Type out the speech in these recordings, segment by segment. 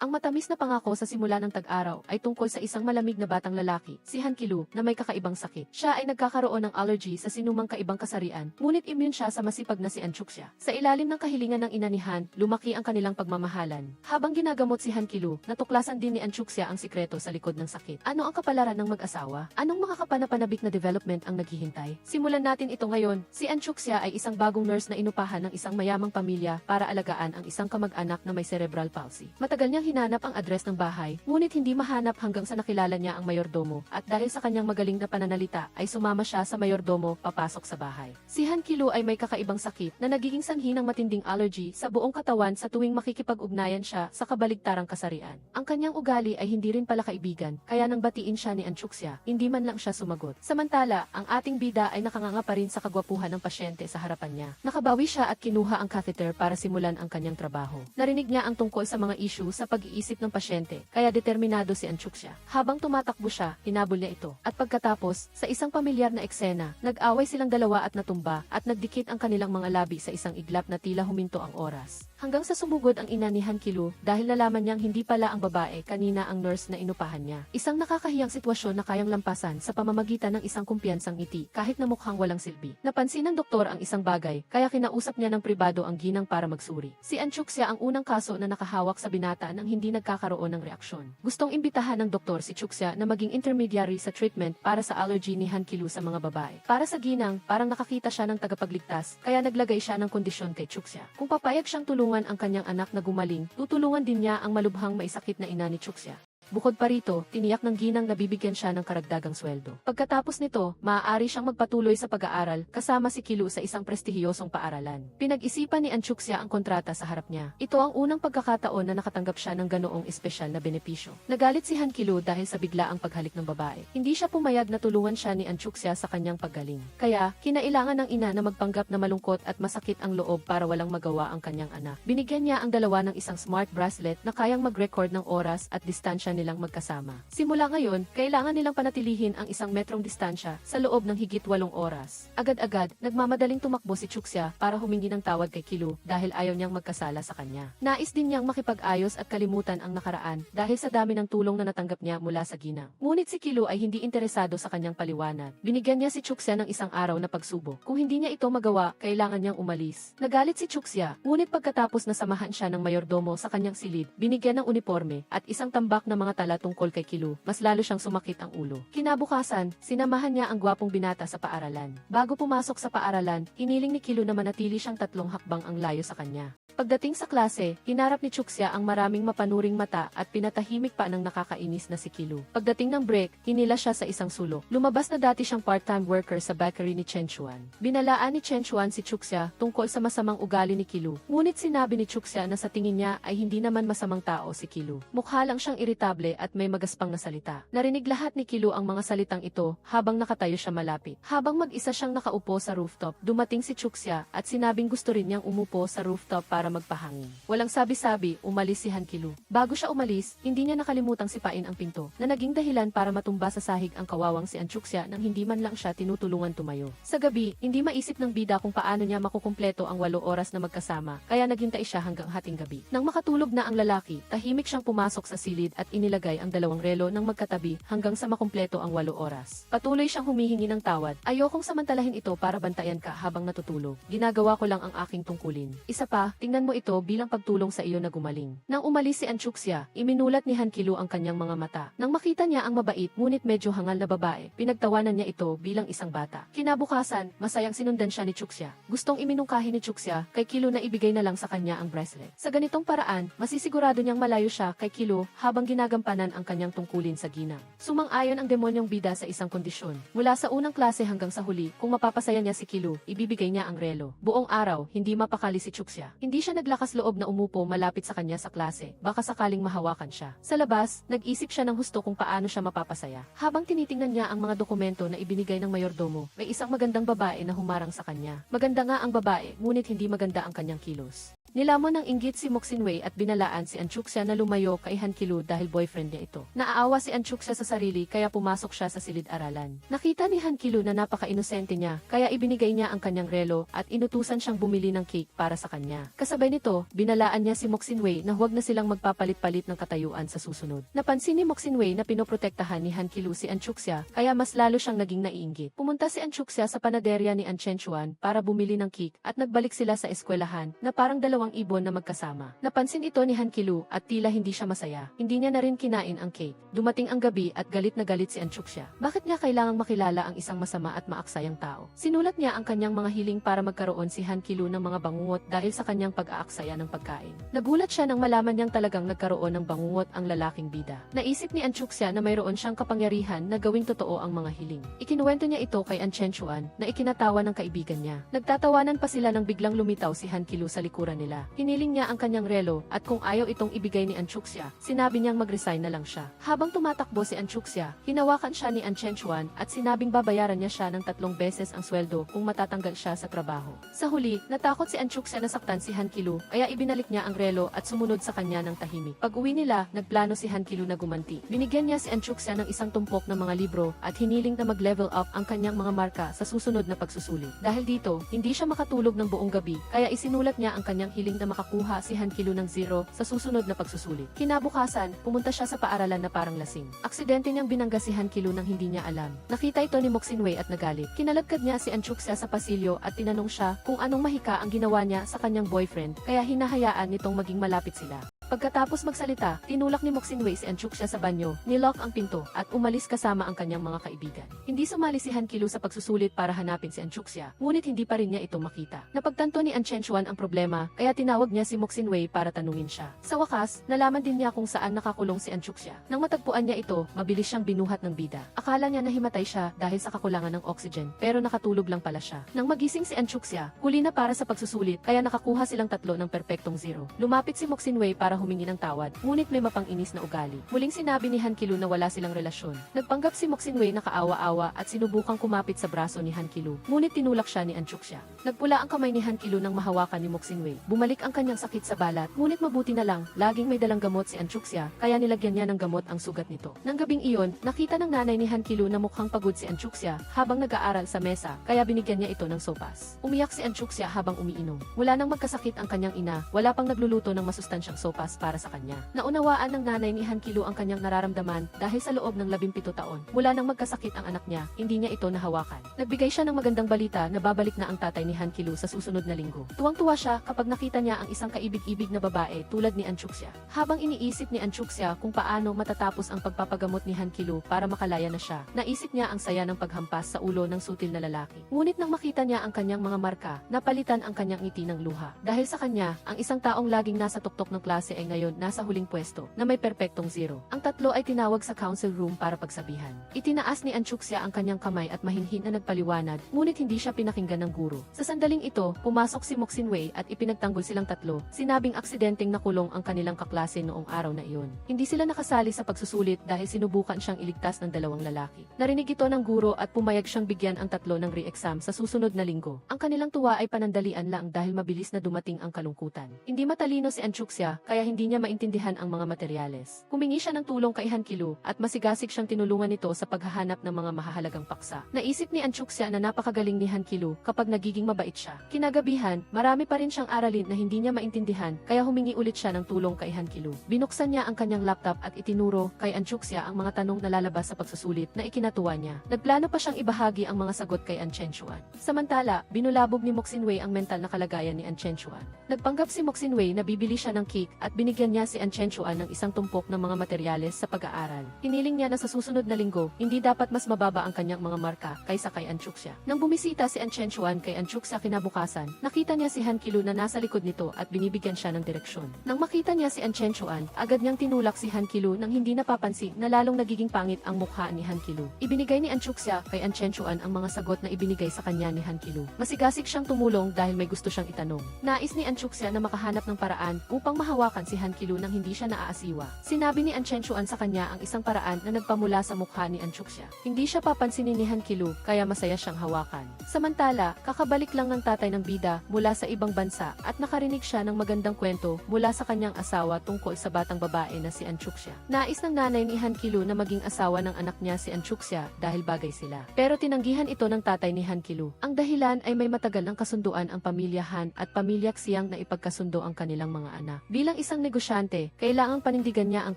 Ang matamis na pangako sa simula ng tag-araw ay tungkol sa isang malamig na batang lalaki, si Han Ki-lu, na may kakaibang sakit. Siya ay nagkakaroon ng allergy sa sinumang kaibang kasarian, ngunit immune siya sa masipag na si An Chuxia. Sa ilalim ng kahilingan ng ina ni Han, lumaki ang kanilang pagmamahalan. Habang ginagamot si Han Ki-lu, natuklasan din ni An Chuxia ang sikreto sa likod ng sakit. Ano ang kapalaran ng mag-asawa? Anong makakapanapanabik na development ang naghihintay? Simulan natin ito ngayon. Si An Chuxia ay isang bagong nurse na inupahan ng isang mayamang pamilya para alagaan ang isang kamag-anak na may cerebral palsy. Matagal niyang hinanap ang address ng bahay, ngunit hindi mahanap hanggang sa nakilala niya ang mayordomo, at dahil sa kanyang magaling na pananalita, ay sumama siya sa mayordomo papasok sa bahay. Si Han Ki-lu ay may kakaibang sakit na nagiging sanhi ng matinding allergy sa buong katawan sa tuwing makikipag-ugnayan siya sa kabaligtarang kasarian. Ang kanyang ugali ay hindi rin pala kaibigan, kaya nang batiin siya ni An Chuxia, hindi man lang siya sumagot. Samantala, ang ating bida ay nakanganga pa rin sa kagwapuhan ng pasyente sa harapan niya. Nakabawi siya at kinuha ang catheter para simulan ang kanyang trabaho. Narinig niya ang tungkol sa mga issue sa pag-iisip ng pasyente, kaya determinado si An Chuxia. Habang tumatakbo siya, hinabol niya ito. At pagkatapos, sa isang pamilyar na eksena, nag-away silang dalawa at natumba, at nagdikit ang kanilang mga labi sa isang iglap na tila huminto ang oras. Hanggang sa sumugod ang ina ni Han Ki-lu dahil nalaman niyang hindi pala ang babae kanina ang nurse na inupahan niya. Isang nakakahiyang sitwasyon na kayang lampasan sa pamamagitan ng isang kumpiyansang ngiti kahit na mukhang walang silbi. Napansin ng doktor ang isang bagay, kaya kinausap niya ng pribado ang ginang para magsuri. Si An Chuxia ang unang kaso na nakahawak sa binata nang hindi nagkakaroon ng reaksyon. Gustong imbitahan ng doktor si Chuxia na maging intermediary sa treatment para sa allergy ni Han Ki-lu sa mga babae. Para sa ginang, parang nakakita siya ng tagapagligtas, kaya naglagay siya ng kondisyon kay Chuxia. Kung papayag siyang tulungan ang kanyang anak na gumaling, tutulungan din niya ang malubhang maisakit na ina ni Chuxia. Bukod pa rito, tiniyak ng ginang na bibigyan siya ng karagdagang sweldo. Pagkatapos nito, maaari siyang magpatuloy sa pag-aaral kasama si Ki-lu sa isang prestihiyosong paaralan. Pinag-isipan ni An Chuxia ang kontrata sa harap niya. Ito ang unang pagkakataon na nakatanggap siya ng ganoong espesyal na benepisyo. Nagalit si Han Ki-lu dahil sa biglaang paghalik ng babae. Hindi siya pumayag na tulungan siya ni An Chuxia sa kanyang paggaling. Kaya, kinailangan ng ina na magpanggap na malungkot at masakit ang loob para walang magawa ang kanyang anak. Binigyan niya ang dalawa ng isang smart bracelet na kayang mag-record ng oras at distansya nilang magkasama. Simula ngayon, kailangan nilang panatilihin ang isang metrong distansya sa loob ng higit 8 oras. Agad-agad, nagmamadaling tumakbo si Chuxia para humingi ng tawad kay Ki-lu dahil ayaw niyang magkasala sa kanya. Nais din niyang makipag-ayos at kalimutan ang nakaraan dahil sa dami ng tulong na natanggap niya mula sa ginang. Ngunit si Ki-lu ay hindi interesado sa kanyang paliwanag. Binigyan niya si Chuxia ng isang araw na pagsubok. Kung hindi niya ito magawa, kailangan niyang umalis. Nagalit si Chuxia, ngunit pagkatapos nasamahan siya ng mayordomo sa kanyang silid, binigyan ng uniforme at isang tambak na mga tala tungkol kay Ki-lu, mas lalo siyang sumakit ang ulo. Kinabukasan, sinamahan niya ang gwapong binata sa paaralan. Bago pumasok sa paaralan, hiniling ni Ki-lu na manatili siyang 3 hakbang ang layo sa kanya. Pagdating sa klase, hinarap ni Chuxia ang maraming mapanuring mata at pinatahimik pa ng nakakainis na si Ki-lu. Pagdating ng break, hinila siya sa isang sulok. Lumabas na dati siyang part-time worker sa bakery ni Chen Chuan. Binalaan ni Chen Chuan si Chuxia tungkol sa masamang ugali ni Ki-lu. Ngunit sinabi ni Chuxia na sa tingin niya ay hindi naman masamang tao si Ki-lu. Mukha lang siyang iritable at may magaspang na salita. Narinig lahat ni Ki-lu ang mga salitang ito habang nakatayo siya malapit. Habang mag-isa siyang nakaupo sa rooftop, dumating si Chuxia at sinabing gusto rin niyang umupo sa rooftop para magpahangin. Walang sabi-sabi, umalis si Han Ki-lu. Bago siya umalis, hindi niya nakalimutang sipain ang pinto, na naging dahilan para matumba sa sahig ang kawawang si An Chuxia nang hindi man lang siya tinutulungan tumayo. Sa gabi, hindi maisip ng bida kung paano niya makukumpleto ang 8 oras na magkasama, kaya naghintay siya hanggang hating gabi. Nang makatulog na ang lalaki, tahimik siyang pumasok sa silid at inilagay ang 2 relo ng magkatabi hanggang sa makumpleto ang 8 oras. Patuloy siyang humihingi ng tawad. Ayokong samantalahin ito para bantayan ka habang natutulog. Ginagawa ko lang ang aking tungkulin. Isa pa, tingnan mo ito bilang pagtulong sa iyo na gumaling. Nang umalis si An Chuxia, iminulat ni Han Ki-lu ang kanyang mga mata. Nang makita niya ang mabait ngunit medyo hangal na babae, pinagtawanan niya ito bilang isang bata. Kinabukasan, masayang sinundan siya ni Chuxia. Gustong iminungkahi ni Chuxia kay Ki-lu na ibigay na lang sa kanya ang bracelet. Sa ganitong paraan, masisigurado niyang malayo siya kay Ki-lu habang ginagampanan ang kanyang tungkulin sa ginang. Sumang-ayon ang demonyong bida sa isang kondisyon. Mula sa unang klase hanggang sa huli, kung mapapasaya niya si Ki-lu, ibibigay niya ang relo. Buong araw, hindi mapakali si Chuxia. Hindi siya naglakas loob na umupo malapit sa kanya sa klase, baka sakaling mahawakan siya. Sa labas, nag-isip siya ng husto kung paano siya mapapasaya. Habang tinitingnan niya ang mga dokumento na ibinigay ng mayordomo, may isang magandang babae na humarang sa kanya. Maganda nga ang babae, ngunit hindi maganda ang kanyang kilos. Nilamon ng inggit si Moksinwei at binalaan si Anchuxia na lumayo kay Han Kilu dahil boyfriend niya ito. Naaawa si Anchuxia sa sarili kaya pumasok siya sa silid-aralan. Nakita ni Han Kilu na napaka-inosente niya kaya ibinigay niya ang kanyang relo at inutusan siyang bumili ng cake para sa kanya. Kasabay nito, binalaan niya si Moksinwei na huwag na silang magpapalit-palit ng katayuan sa susunod. Napansin ni Moksinwei na pinoprotektahan ni Han Kilu si Anchuxia kaya mas lalo siyang naging naiinggit. Pumunta si Anchuxia sa panaderya ni Anchenchuan para bumili ng cake at nagbalik sila sa eskwelahan na parang dalawang ibon na magkasama. Napansin ito ni Han Kilu at tila hindi siya masaya. Hindi niya na rin kinain ang cake. Dumating ang gabi at galit na galit si Anchuxia. Bakit niya kailangang makilala ang isang masama at maaksayang tao? Sinulat niya ang kanyang mga hiling para magkaroon si Han Kilu ng mga bangungot dahil sa kanyang pag-aaksaya ng pagkain. Nagulat siya nang malaman niyang talagang nagkaroon ng bangungot ang lalaking bida. Naisip ni Anchuxia na mayroon siyang kapangyarihan na gawing totoo ang mga hiling. Ikinuwento niya ito kay Anchenchuan na ikinatawa ng kaibigan niya. Nagtatawanan pa sila nang biglang lumitaw si Han Kilu sa likuran nila. Hiniling niya ang kanyang relo at kung ayaw itong ibigay ni Anchuxia, sinabi niyang mag-resign na lang siya. Habang tumatakbo si Anchuxia, hinawakan siya ni Anchenchuan at sinabing babayaran niya siya ng 3 beses ang sweldo kung matatanggal siya sa trabaho. Sa huli, natakot si Anchuxia na saktan si Han Kilu kaya ibinalik niya ang relo at sumunod sa kanya ng tahimik. Pag-uwi nila, nagplano si Han Kilu na gumanti. Binigyan niya si Anchuxia ng isang tumpok ng mga libro at hiniling na mag-level up ang kanyang mga marka sa susunod na pagsusulit. Dahil dito, hindi siya makatulog ng buong gabi kaya isinulat niya ang kanyang hiling na makakuha si Han Kilu ng 0 sa susunod na pagsusulit. Kinabukasan, pumunta siya sa paaralan na parang lasing. Aksidente niyang binangga si Han Kilu nang hindi niya alam. Nakita ito ni Moksinwei at nagalit. Kinalagkad niya si Anchuxia sa pasilyo at tinanong siya kung anong mahika ang ginawa niya sa kanyang boyfriend kaya hinahayaan nitong maging malapit sila. Pagkatapos magsalita, tinulak ni Moksinwei si Anchuxia sa banyo, nilock ang pinto, at umalis kasama ang kanyang mga kaibigan. Hindi sumali si Han Kilu sa pagsusulit para hanapin si Anchuxia, ngunit hindi pa rin niya ito makita. Napagtanto ni Anchenchuan ang problema, kaya tinawag niya si Moksinwei para tanungin siya. Sa wakas, nalaman din niya kung saan nakakulong si Anchuxia. Nang matagpuan niya ito, mabilis siyang binuhat ng bida. Akala niya nahimatay siya dahil sa kakulangan ng oxygen, pero nakatulog lang pala siya. Nang magising si Anchuxia, huli na para sa pagsusulit, kaya nakakuha silang 3 ng perpektong 0. Lumapit si Moksinwei para humingi ng tawad, ngunit may mapang-inis na ugali. Muling sinabi ni Han Kilu na wala silang relasyon. Nagpanggap si Moksinwei na kaawa-awa at sinubukang kumapit sa braso ni Han Kilu, ngunit tinulak siya ni Anchuxia. Nagpula ang kamay ni Han Kilu nang mahawakan ni Moksinwei. Bumalik ang kanyang sakit sa balat, ngunit mabuti na lang, laging may dalang gamot si Anchuxia, kaya nilagyan niya ng gamot ang sugat nito. Nang gabing iyon, nakita ng nanay ni Han Kilu na mukhang pagod si Anchuxia habang nag-aaral sa mesa, kaya binigyan niya ito ng sopas. Umiyak si Anchuxia habang umiinom. Mula nang magkasakit ang kanyang ina, wala pang nagluluto ng masustansyang sopas para sa kanya. Naunawaan ng nanay ni Han Kilu ang kanyang nararamdaman dahil sa loob ng 17 taon. Mula nang magkasakit ang anak niya, hindi niya ito nahawakan. Nagbigay siya ng magandang balita na babalik na ang tatay ni Han Kilu sa susunod na linggo. Tuwang-tuwa siya kapag nakita niya ang isang kaibig-ibig na babae tulad ni Anchuxia. Habang iniisip ni Anchuxia kung paano matatapos ang pagpapagamot ni Han Kilu para makalaya na siya, naisip niya ang saya ng paghampas sa ulo ng sutil na lalaki. Ngunit nang makita niya ang kanyang mga marka, napalitan ang kanyang ngiti ng luha. Dahil sa kanya, ang isang taong laging nasa tuktok ng klase ay ngayon nasa huling pwesto na may perpektong 0. Ang 3 ay tinawag sa council room para pagsabihan. Itinaas ni Anchuxia ang kanyang kamay at mahinhin na nagpaliwanag, ngunit hindi siya pinakinggan ng guro. Sa sandaling ito, pumasok si Moksinwei at ipinagtanggol silang 3. Sinabing aksidenteng nakulong ang kanilang kaklase noong araw na iyon. Hindi sila nakasali sa pagsusulit dahil sinubukan siyang iligtas ng 2 lalaki. Narinig ito ng guro at pumayag siyang bigyan ang 3 ng re-exam sa susunod na linggo. Ang kanilang tuwa ay panandalian lang dahil mabilis na dumating ang kalungkutan. Hindi matalino si Anchuxia kaya hindi niya maintindihan ang mga materyales. Humingi siya ng tulong kay Han Kilu at masigasig siyang tinulungan nito sa paghahanap ng mga mahahalagang paksa. Naisip ni Anchuxia na napakagaling ni Han Kilu kapag nagiging mabait siya. Kinagabihan, marami pa rin siyang aralin na hindi niya maintindihan kaya humingi ulit siya ng tulong kay Han Kilu. Binuksan niya ang kanyang laptop at itinuro kay Anchuxia ang mga tanong na lalabas sa pagsusulit na ikinatuwa niya. Nagplano pa siyang ibahagi ang mga sagot kay Anchenchuan. Samantala, binulabog ni Moksinwei ang mental na kalagayan ni Anchenchuan. Nagpanggap si Moksinwei na bibili siya ng cake at binigyan niya si Anchenchuan ng isang tumpok ng mga materyales sa pag-aaral. Hiniling niya na sa susunod na linggo, hindi dapat mas mababa ang kanyang mga marka kaysa kay Anchuxia. Nang bumisita si Anchenchuan kay Anchuxia kinabukasan, nakita niya si Han Kilu na nasa likod nito at binibigyan siya ng direksyon. Nang makita niya si Anchenchuan, agad niyang tinulak si Han Kilu nang hindi napapansin na lalong nagiging pangit ang mukha ni Han Kilu. Ibinigay ni Anchuxia kay Anchenchuan ang mga sagot na ibinigay sa kanya ni Han Kilu. Masigasig siyang tumulong dahil may gusto siyang itanong. Nais ni Anchuxia na makahanap ng paraan upang mahawakan hawakan si Han Ki-lu nang hindi siya naaasiwa. Sinabi ni An Chen-chuan sa kanya ang isang paraan na nagpamula sa mukha ni An Chuxia. Hindi siya papansinin ni Han Ki-lu, kaya masaya siyang hawakan. Samantala, kakabalik lang ng tatay ng bida mula sa ibang bansa at nakarinig siya ng magandang kwento mula sa kanyang asawa tungkol sa batang babae na si An Chuxia. Nais ng nanay ni Han Ki-lu na maging asawa ng anak niya si An Chuxia dahil bagay sila. Pero tinanggihan ito ng tatay ni Han Ki-lu. Ang dahilan ay may matagal ng kasunduan ang pamilya Han at pamilya Xiang na ipagkasundo ang kanilang mga anak. Bilang isang negosyante, kailangang panindigan niya ang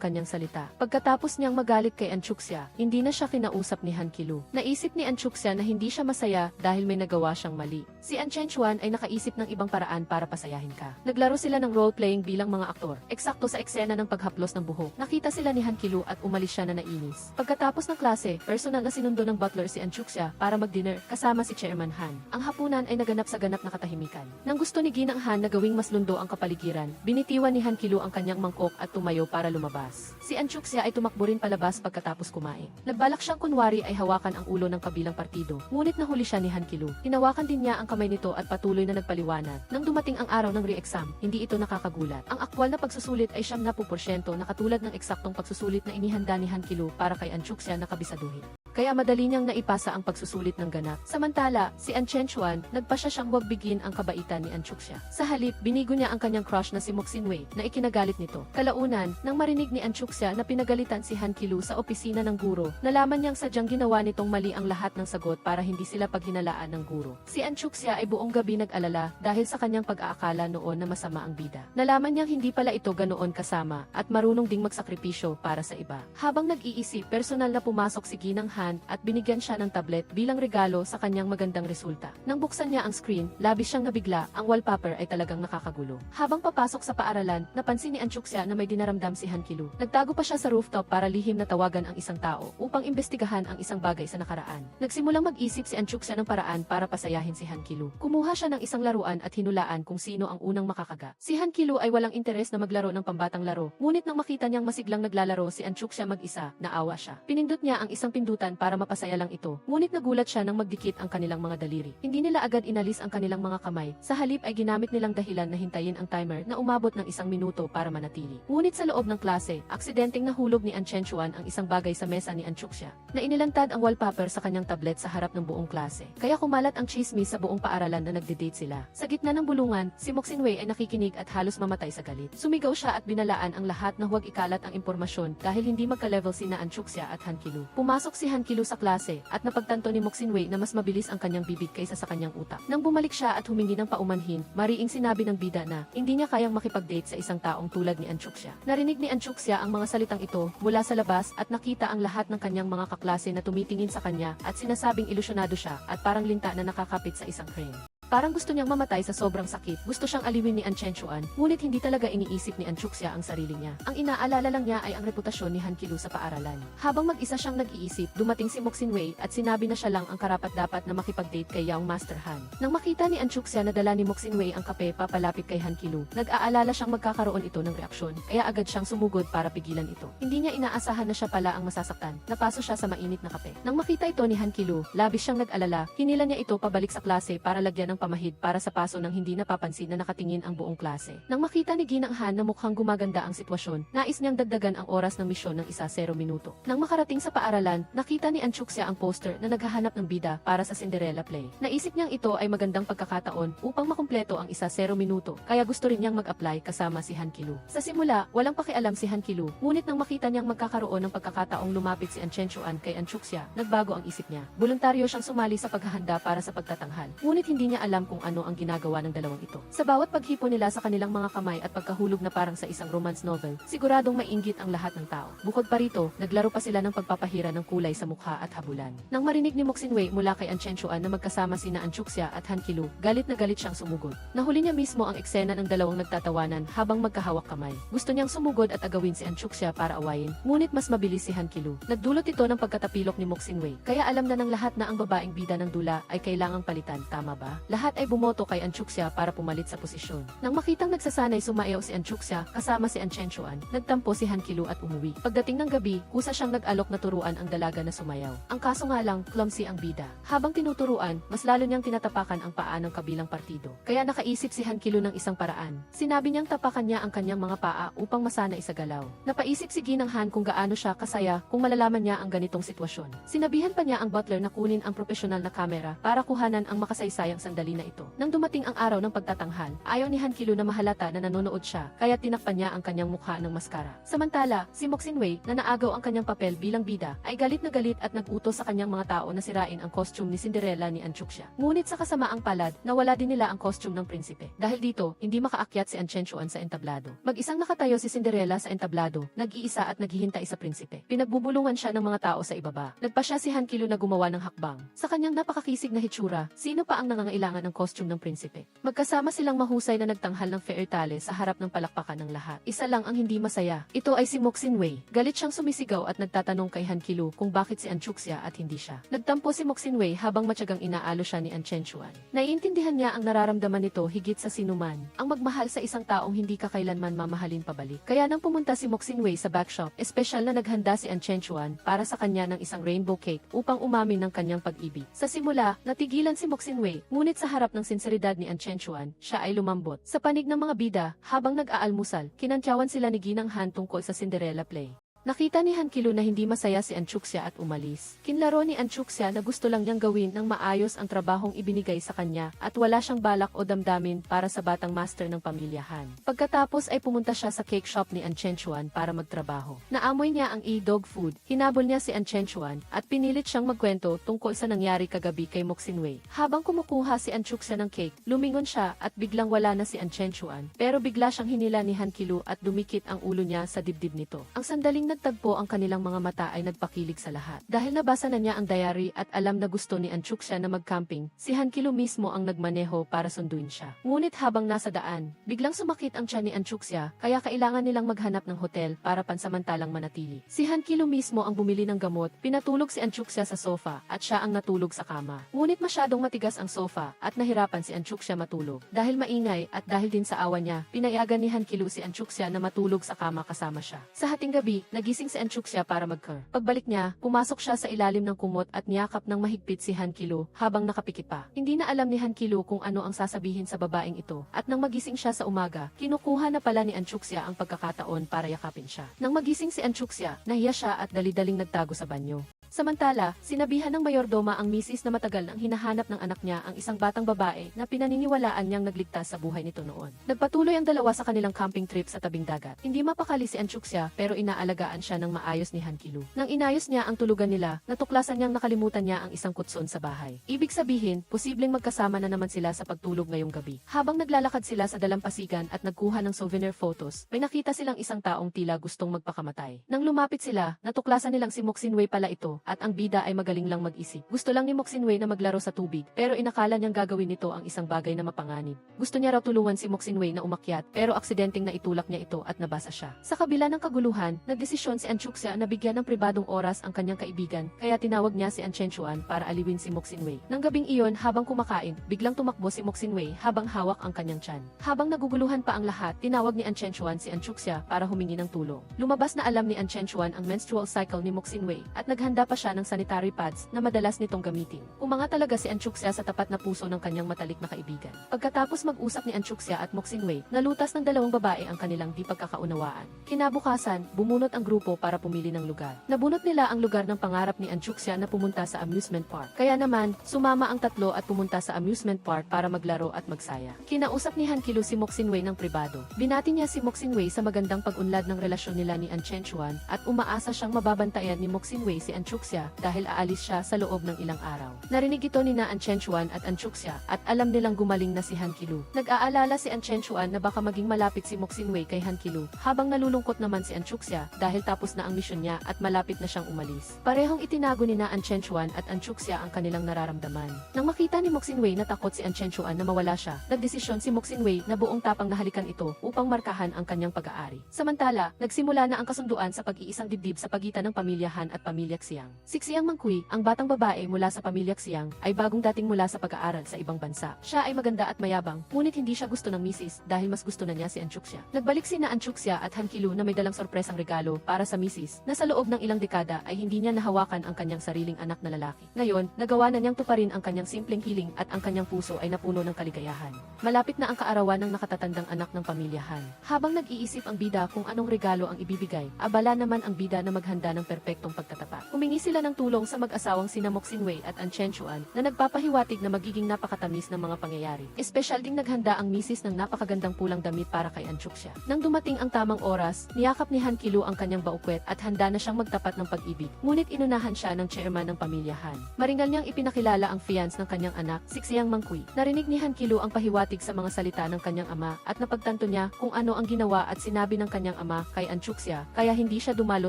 kanyang salita. Pagkatapos niyang magalit kay An Chuxia, hindi na siya kinausap ni Han Ki-lu. Naisip ni An Chuxia na hindi siya masaya dahil may nagawa siyang mali. Si An Chen-chuan ay nakaisip ng ibang paraan para pasayahin ka. Naglaro sila ng role-playing bilang mga aktor. Eksakto sa eksena ng paghaplos ng buhok. Nakita sila ni Han Ki-lu at umalis siya na nainis. Pagkatapos ng klase, personal na sinundo ng butler si An Chuxia para mag-dinner kasama si Chairman Han. Ang hapunan ay naganap sa ganap na katahimikan. Nang gusto ni Ginang Han na gawing mas lundo ang kapaligiran, binitiwan ni Han Ki-lu ang kanyang mangkok at tumayo para lumabas. Si An Chuxia ay tumakbo rin palabas pagkatapos kumain. Nagbalak siyang kunwari ay hawakan ang ulo ng kabilang partido, ngunit nahuli siya ni Han Ki-lu. Hinawakan din niya ang kamay nito at patuloy na nagpaliwanag. Nang dumating ang araw ng re-exam, hindi ito nakakagulat. Ang aktwal na pagsusulit ay 70% na katulad ng eksaktong pagsusulit na inihanda ni Han Ki-lu para kay An Chuxia na kabisaduhin. Kaya madali niyang naipasa ang pagsusulit ng ganap. Samantala, si An Chen-chuan, nagpasya siyang huwag bigin ang kabaitan ni An Chuxia. Sa halip, binigo niya ang kanyang crush na si Mok Sin-wei, na ikinagalit nito. Kalaunan, nang marinig ni An Chuxia na pinagalitan si Han Ki-lu sa opisina ng guro, nalaman niyang sadyang ginawa nitong mali ang lahat ng sagot para hindi sila paghinalaan ng guro. Si An Chuxia ay buong gabi nag-alala dahil sa kanyang pag-aakala noon na masama ang bida. Nalaman niyang hindi pala ito ganoon kasama at marunong ding magsakripisyo para sa iba. Habang nag-iisip, personal na pumasok si Ginang Han at binigyan siya ng tablet bilang regalo sa kanyang magandang resulta. Nang buksan niya ang screen, labis siyang nabigla, ang wallpaper ay talagang nakakagulo. Habang papasok sa paaralan, napansin ni An Chuxia na may dinaramdam si Han Ki-lu. Nagtago pa siya sa rooftop para lihim na tawagan ang isang tao upang imbestigahan ang isang bagay sa nakaraan. Nagsimulang mag-isip si An Chuxia ng paraan para pasayahin si Han Ki-lu. Kumuha siya ng isang laruan at hinulaan kung sino ang unang makakaga. Si Han Ki-lu ay walang interes na maglaro ng pambatang laro, ngunit nang makita niyang masiglang naglalaro si An Chuxia mag-isa, naawa siya. Pinindot niya ang isang pindutan para mapasaya lang ito, ngunit nagulat siya nang magdikit ang kanilang mga daliri. Hindi nila agad inalis ang kanilang mga kamay, sa halip ay ginamit nilang dahilan na hintayin ang timer na umabot ng 1 minuto para manatili. Ngunit sa loob ng klase, aksidenteng nahulog ni An Chen-chuan ang isang bagay sa mesa ni An Chuxia, na inilantad ang wallpaper sa kanyang tablet sa harap ng buong klase. Kaya kumalat ang chismis sa buong paaralan na nagde-date sila. Sa gitna ng bulungan, si Mok Sin-wei ay nakikinig at halos mamatay sa galit. Sumigaw siya at binalaan ang lahat na huwag ikalat ang impormasyon dahil hindi magka-level sina An Chuxia at Han Ki-lu. Pumasok si Han Ki-lu sa klase at napagtanto ni Mok Sin-wei na mas mabilis ang kanyang bibig kaysa sa kanyang utak. Nang bumalik siya at humingi ng paumanhin, mariing sinabi ng bida na hindi niya kayang makipag-date sa isang taong tulad ni An Chuxia. Narinig ni An Chuxia ang mga salitang ito mula sa labas at nakita ang lahat ng kanyang mga kaklase na tumitingin sa kanya at sinasabing ilusyonado siya at parang linta na nakakapit sa isang crane. Parang gusto niyang mamatay sa sobrang sakit. Gusto siyang aliwin ni An Chen-chuan, ngunit hindi talaga iniisip ni An Chuxia ang sarili niya. Ang inaalala lang niya ay ang reputasyon ni Han Ki-lu sa paaralan. Habang mag-isa siyang nag-iisip, dumating si Mok Sin-wei at sinabi na siya lang ang karapat-dapat na makipag-date kay Young Master Han. Nang makita ni An Chuxia na dala ni Mok Sin-wei ang kape papalapit kay Han Ki-lu, nag-aalala siyang magkakaroon ito ng reaksyon, kaya agad siyang sumugod para pigilan ito. Hindi niya inaasahan na siya pala ang masasaktan. Napaso siya sa mainit na kape. Nang makita ito ni Han Ki-lu, labis siyang nag-alala. Hinila niya ito pabalik sa klase para lagyan ng pamahid para sa paso nang hindi napapansin na nakatingin ang buong klase. Nang makita ni Ginang Han na mukhang gumaganda ang sitwasyon, nais niyang dagdagan ang oras ng misyon ng 0 minuto. Nang makarating sa paaralan, nakita ni An Chuxia ang poster na naghahanap ng bida para sa Cinderella play. Naisip niyang ito ay magandang pagkakataon upang makumpleto ang 0 minuto, kaya gusto rin niyang mag-apply kasama si Han Ki-lu. Sa simula, walang pakialam si Han Ki-lu, ngunit nang makita niyang magkakaroon ng pagkakataong lumapit si An Chen-chuan kay An Chuxia, nagbago ang isip niya. Voluntaryo siyang sumali sa paghahanda para sa pagtatanghal, ngunit hindi niya alam kung ano ang ginagawa ng dalawang ito. Sa bawat paghipo nila sa kanilang mga kamay at pagkahulog na parang sa isang romance novel, siguradong mainggit ang lahat ng tao. Bukod pa rito, naglaro pa sila ng pagpapahira ng kulay sa mukha at habulan. Nang marinig ni Mok Sin-wei mula kay An Chen-chuan na magkasama sina An Chuxia at Han Ki-lu, galit na galit siyang sumugod. Nahuli niya mismo ang eksena ng dalawang nagtatawanan habang magkahawak kamay. Gusto niyang sumugod at agawin si An Chuxia para awayin, ngunit mas mabilis si Han Ki-lu. Nagdulot ito ng pagkatapilok ni Mok Sin-wei, kaya alam na ng lahat na ang babaeng bida ng dula ay kailangang palitan, tama ba? lahat ay bumoto kay Anchuxia para pumalit sa posisyon. Nang makitang nagsasanay sumayaw si Anchuxia kasama si Anchechuan, nagtampo si Han Qilu at umuwi. Pagdating ng gabi, kusa siyang nag-alok na turuan ang dalaga na sumayaw. Ang kaso nga lang, clumsy ang bida. Habang tinuturuan, mas lalo niyang tinatapakan ang paa ng kabilang partido. Kaya nakaisip si Han Qilu ng isang paraan. Sinabi niyang tapakan niya ang kanyang mga paa upang masanay sa galaw. Napaisip si Ginang Han kung gaano siya kasaya kung malalaman niya ang ganitong sitwasyon. Sinabihan pa niya ang butler na kunin ang profesional na kamera para kuhanan ang makasaysayang sandali na ito. Nang dumating ang araw ng pagtatanghal, ayaw ni Han Qilu na mahalata na nanonood siya, kaya tinakpan niya ang kanyang mukha ng maskara. Samantala, si Moxin Wei, na naagaw ang kanyang papel bilang bida, ay galit na galit at nag-utos sa kanyang mga tao na sirain ang costume ni Cinderella ni Anchuxia. Ngunit sa kasamaang palad, nawala din nila ang costume ng prinsipe. Dahil dito, hindi makaakyat si Anchechuan sa entablado. Mag-isang nakatayo si Cinderella sa entablado, nag-iisa at naghihintay sa prinsipe. Pinagbubulungan siya ng mga tao sa ibaba. Nagpa siya si Han Qilu na gumawa ng hakbang. Sa kanyang napakakisig na hitsura, sino pa ang nangangailangan ng costume ng prinsipe? Magkasama silang mahusay na nagtanghal ng fair tale sa harap ng palakpakan ng lahat. Isa lang ang hindi masaya. Ito ay si Moxin Wei. Galit siyang sumisigaw at nagtatanong kay Han Qilu kung bakit si Anchuxia at hindi siya. Nagtampo si Moxin Wei habang matyagang inaalo siya ni Anchechuan. Naiintindihan niya ang nararamdaman nito higit sa sinuman. Ang magmahal sa isang taong hindi ka kailanman mamahalin pabalik. Kaya nang pumunta si Moxin Wei sa backshop, espesyal na naghanda si Anchechuan para sa kanya ng isang rainbow cake upang umamin ng kanyang pag-ibig. Sa simula, natigilan si Moxin Wei, ngunit sa harap ng sinseridad ni Anchechuan, siya ay lumambot. Sa panig ng mga bida, habang nag-aalmusal, kinantyawan sila ni Ginang Han tungkol sa Cinderella play. Nakita ni Han Qilu na hindi masaya si Anchuxia at umalis. Kinlaro ni Anchuxia na gusto lang niyang gawin ng maayos ang trabahong ibinigay sa kanya at wala siyang balak o damdamin para sa batang master ng pamilyahan. Pagkatapos ay pumunta siya sa cake shop ni Anchechuan para magtrabaho. Naamoy niya ang e-dog food, hinabol niya si Anchechuan at pinilit siyang magkwento tungkol sa nangyari kagabi kay Moxin Wei. Habang kumukuha si Anchuxia ng cake, lumingon siya at biglang wala na si Anchechuan, pero bigla siyang hinila ni Han Qilu at dumikit ang ulo niya sa dibdib nito. Ang sandaling nagtagpo ang kanilang mga mata ay nagpakilig sa lahat. Dahil nabasa na niya ang diary at alam na gusto ni Anchuxia na mag-camping, si Han Qilu mismo ang nagmaneho para sunduin siya. Ngunit habang nasa daan, biglang sumakit ang tiyan ni Anchuxia, kaya kailangan nilang maghanap ng hotel para pansamantalang manatili. Si Han Qilu mismo ang bumili ng gamot, pinatulog si Anchuxia sa sofa at siya ang natulog sa kama. Ngunit masyadong matigas ang sofa at nahirapan si Anchuxia matulog. Dahil maingay at dahil din sa awa niya, pinayagan ni Han Qilu si Anchuxia na matulog sa kama kasama siya. Sa hating gabi, nagising si Anchuxia para mag-car. Pagbalik niya, pumasok siya sa ilalim ng kumot at niyakap ng mahigpit si Han Qilu habang nakapikit pa. Hindi na alam ni Han Qilu kung ano ang sasabihin sa babaeng ito at nang magising siya sa umaga, kinukuha na pala ni Anchuxia ang pagkakataon para yakapin siya. Nang magising si Anchuxia, nahiya siya at dali-daling nagtago sa banyo. Samantala, sinabihan ng mayordoma ang misis na matagal nang hinahanap ng anak niya ang isang batang babae na pinaniniwalaan niyang nagligtas sa buhay nito noon. Nagpatuloy ang dalawa sa kanilang camping trip sa tabing dagat. Hindi mapakali si Anchuxia pero inaalagaan siya ng maayos ni Han Qilu. Nang inayos niya ang tulugan nila, natuklasan niyang nakalimutan niya ang isang kutson sa bahay. Ibig sabihin, posibleng magkasama na naman sila sa pagtulog ngayong gabi. Habang naglalakad sila sa dalampasigan at nagkuha ng souvenir photos, may nakita silang isang taong tila gustong magpakamatay. Nang lumapit sila, natuklasan nilang si Moxin Wei pala ito at ang bida ay magaling lang mag-isip. Gusto lang ni Moxin Wei na maglaro sa tubig, pero inakala niyang gagawin nito ang isang bagay na mapanganib. Gusto niya raw tulungan si Moxin Wei na umakyat, pero aksidenteng naitulak niya ito at nabasa siya. Sa kabila ng kaguluhan, nagdesisyon si Anchuxia na bigyan ng pribadong oras ang kanyang kaibigan, kaya tinawag niya si Anchechuan para aliwin si Moxin Wei. Nang gabing iyon, habang kumakain, biglang tumakbo si Moxin Wei habang hawak ang kanyang tiyan. Habang naguguluhan pa ang lahat, tinawag ni Anchechuan si Anchuxia para humingi ng tulong. Lumabas na alam ni Anchechuan ang menstrual cycle ni Moxin Wei at naghanda pa siya ng sanitary pads na madalas nitong gamitin. Umanga talaga si Anchuxia sa tapat na puso ng kanyang matalik na kaibigan. Pagkatapos mag-usap ni Anchuxia at Moxin Wei, nalutas ng dalawang babae ang kanilang di pagkakaunawaan. Kinabukasan, bumunot ang grupo para pumili ng lugar. Nabunot nila ang lugar ng pangarap ni Anchuxia na pumunta sa amusement park. Kaya naman, sumama ang tatlo at pumunta sa amusement park para maglaro at magsaya. Kinausap ni Han Qilu si Moxin Wei ng pribado. Binati niya si Moxin Wei sa magandang pag-unlad ng relasyon nila ni Anchechuan at umaasa siyang mababantayan ni Moxin Wei si Anchuxia dahil aalis siya sa loob ng ilang araw. Narinig ito ni na Anchechuan at Anchuxia at alam nilang gumaling na si Han Qilu. Nag-aalala si Anchechuan na baka maging malapit si Moxin Wei kay Han Qilu, habang nalulungkot naman si Anchuxia dahil tapos na ang misyon niya at malapit na siyang umalis. Parehong itinago ni na Anchechuan at Anchuxia ang kanilang nararamdaman. Nang makita ni Moxin Wei na takot si Anchechuan na mawala siya, nagdesisyon si Moxin Wei na buong tapang na halikan ito upang markahan ang kanyang pag-aari. Samantala, nagsimula na ang kasunduan sa pag-iisang dibdib sa pagitan ng pamilya Han at pamilya Xia. Xiang. Si Xiang Mangkui, ang batang babae mula sa pamilya Xiang, ay bagong dating mula sa pag-aaral sa ibang bansa. Siya ay maganda at mayabang, ngunit hindi siya gusto ng misis dahil mas gusto na niya si Anchuxia. Nagbalik sina Anchuxia at Han Qilu na may dalang sorpresang regalo para sa misis na sa loob ng ilang dekada ay hindi niya nahawakan ang kanyang sariling anak na lalaki. Ngayon, nagawa na niyang tuparin ang kanyang simpleng hiling at ang kanyang puso ay napuno ng kaligayahan. Malapit na ang kaarawan ng nakatatandang anak ng pamilya Han. Habang nag-iisip ang bida kung anong regalo ang ibibigay, abala naman ang bida na maghanda ng perpektong pagtatapat. Humingi sila ng tulong sa mag-asawang sina Moxinwei at An Chenchuan na nagpapahiwatig na magiging napakatamis ng mga pangyayari. Espesyal ding naghanda ang misis ng napakagandang pulang damit para kay Anchuxia. Nang dumating ang tamang oras, niyakap ni Han Qilu ang kanyang baukwet at handa na siyang magtapat ng pag-ibig. Ngunit inunahan siya ng chairman ng pamilya Han. Maringal niyang ipinakilala ang fiance ng kanyang anak, si Xiang Mangkui. Narinig ni Han Qilu ang pahiwatig sa mga salita ng kanyang ama at napagtanto niya kung ano ang ginawa at sinabi ng kanyang ama kay Anchuxia, kaya hindi siya dumalo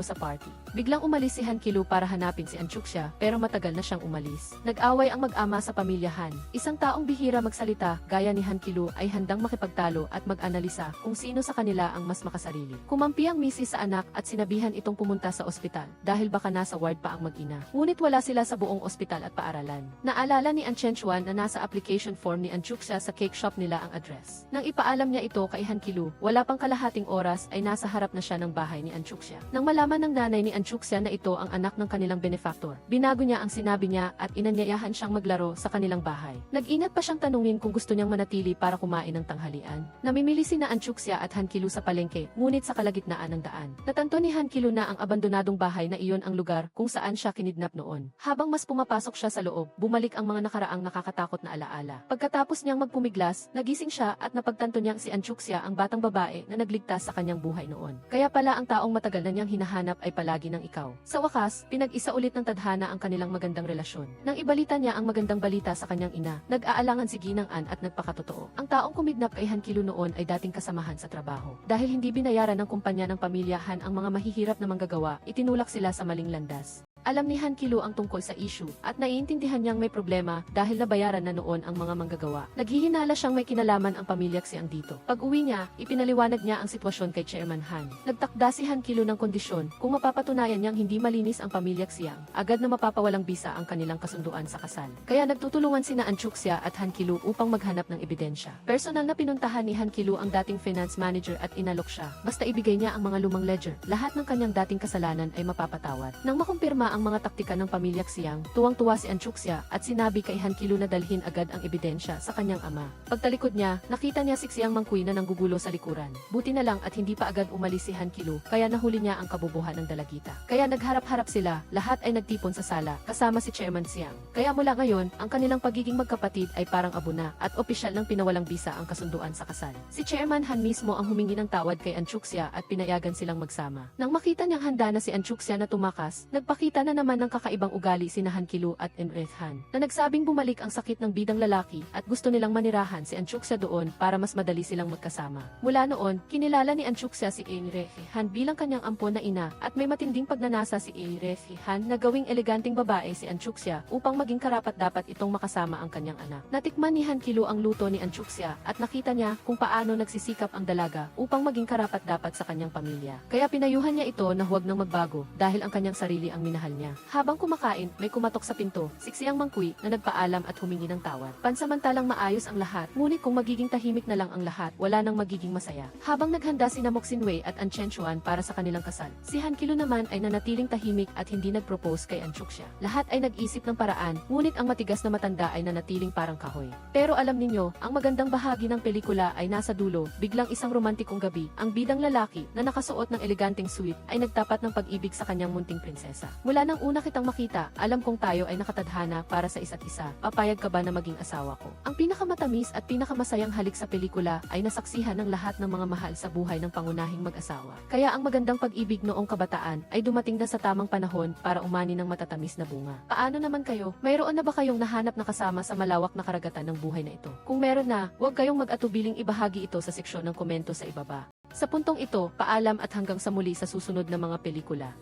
sa party. Biglang umalis si Han Qilu para hanapin si Anchuxia, pero matagal na siyang umalis. Nag-away ang mag-ama sa pamilya Han. Isang taong bihira magsalita, gaya ni Han Qilu ay handang makipagtalo at mag-analisa kung sino sa kanila ang mas makasarili. Kumampi ang misis sa anak at sinabihan itong pumunta sa ospital dahil baka nasa ward pa ang mag-ina. Ngunit wala sila sa buong ospital at paaralan. Naalala ni An Chenchuan na nasa application form ni Anchuxia sa cake shop nila ang address. Nang ipaalam niya ito kay Han Qilu, wala pang kalahating oras ay nasa harap na siya ng bahay ni Anchuxia. Nang malaman ng nanay ni Anchuxia na ito ang anak ng kanilang benefactor, binago niya ang sinabi niya at inanyayahan siyang maglaro sa kanilang bahay. Nag-inat pa siyang tanungin kung gusto niyang manatili para kumain ng tanghalian. Namimili sina Anchuxia at Han Qilu sa palengke, ngunit sa kalagitnaan ng daan. Natanto ni Han Qilu na ang abandonadong bahay na iyon ang lugar kung saan siya kinidnap noon. Habang mas pumapasok siya sa loob, bumalik ang mga nakaraang nakakatakot na alaala. Pagkatapos niyang magpumiglas, nagising siya at napagtanto niyang si Anchuxia ang batang babae na nagligtas sa kanyang buhay noon. Kaya pala ang taong matagal na niyang hinahanap ay palagi ng ikaw. Sa wakas, pinag-isa ulit ng tadhana ang kanilang magandang relasyon. Nang ibalita niya ang magandang balita sa kanyang ina, nag-aalangan si Ginang An at nagpakatotoo. Ang taong kumidnap kay Han Qilu noon ay dating kasamahan sa trabaho. Dahil hindi binayaran ng kumpanya ng pamilya Han ang mga mahihirap na manggagawa, itinulak sila sa maling landas. Alam ni Han Qilu ang tungkol sa issue at naiintindihan niyang may problema dahil nabayaran na noon ang mga manggagawa. Naghihinala siyang may kinalaman ang pamilya Xiang dito. Pag-uwi niya, ipinaliwanag niya ang sitwasyon kay Chairman Han. Nagtakda si Han Qilu ng kondisyon kung mapapatunayan niyang hindi malinis ang pamilya Xiang, agad na mapapawalang bisa ang kanilang kasunduan sa kasal. Kaya nagtutulungan sina Anchuxia at Han Qilu upang maghanap ng ebidensya. Personal na pinuntahan ni Han Qilu ang dating finance manager at inalok siya. Basta ibigay niya ang mga lumang ledger, lahat ng kanyang dating kasalanan ay mapapatawad. Nang makumpirma ang mga taktika ng pamilya Xiang, tuwang-tuwa si Anchuxia at sinabi kay Han Qilu na dalhin agad ang ebidensya sa kanyang ama. Pagtalikod niya, nakita niya si Xiang Mangkui na nanggugulo sa likuran. Buti na lang at hindi pa agad umalis si Han Qilu, kaya nahuli niya ang kabubuhan ng dalagita. Kaya nagharap-harap sila, lahat ay nagtipon sa sala, kasama si Chairman Xiang. Kaya mula ngayon, ang kanilang pagiging magkapatid ay parang abuna at opisyal ng pinawalang bisa ang kasunduan sa kasal. Si Chairman Han mismo ang humingi ng tawad kay Anchuxia at pinayagan silang magsama. Nang makita niyang handa na si Anchuxia na tumakas, nagpakita na naman ng kakaibang ugali si Han Qilu at Emreth Han, na nagsabing bumalik ang sakit ng bidang lalaki at gusto nilang manirahan si Anchuxia doon para mas madali silang magkasama. Mula noon, kinilala ni Anchuxia si Emreth Han bilang kanyang ampon na ina at may matinding pagnanasa si Emreth Han na gawing eleganting babae si Anchuxia upang maging karapat-dapat itong makasama ang kanyang anak. Natikman ni Han Qilu ang luto ni Anchuxia at nakita niya kung paano nagsisikap ang dalaga upang maging karapat-dapat sa kanyang pamilya. Kaya pinayuhan niya ito na huwag nang magbago dahil ang kanyang sarili ang minahal niya. Habang kumakain, may kumatok sa pinto, si Xiang Mangkui na nagpaalam at humingi ng tawad. Pansamantalang maayos ang lahat, ngunit kung magiging tahimik na lang ang lahat, wala nang magiging masaya. Habang naghanda sina Moxinwei at An Chenchuan para sa kanilang kasal, si Han Qilu naman ay nanatiling tahimik at hindi nag-propose kay Anchuxia. Lahat ay nag-isip ng paraan, ngunit ang matigas na matanda ay nanatiling parang kahoy. Pero alam ninyo, ang magandang bahagi ng pelikula ay nasa dulo, biglang isang romantikong gabi, ang bidang lalaki na nakasuot ng eleganteng suit ay nagtapat ng pag-ibig sa kanyang munting prinsesa. Mula nang una kitang makita, alam kong tayo ay nakatadhana para sa isa't isa. Papayag ka ba na maging asawa ko? Ang pinakamatamis at pinakamasayang halik sa pelikula ay nasaksihan ng lahat ng mga mahal sa buhay ng pangunahing mag-asawa. Kaya ang magandang pag-ibig noong kabataan ay dumating na sa tamang panahon para umani ng matatamis na bunga. Paano naman kayo? Mayroon na ba kayong nahanap na kasama sa malawak na karagatan ng buhay na ito? Kung meron na, huwag kayong mag-atubiling ibahagi ito sa seksyon ng komento sa ibaba. Sa puntong ito, paalam at hanggang sa muli sa susunod na mga pelikula.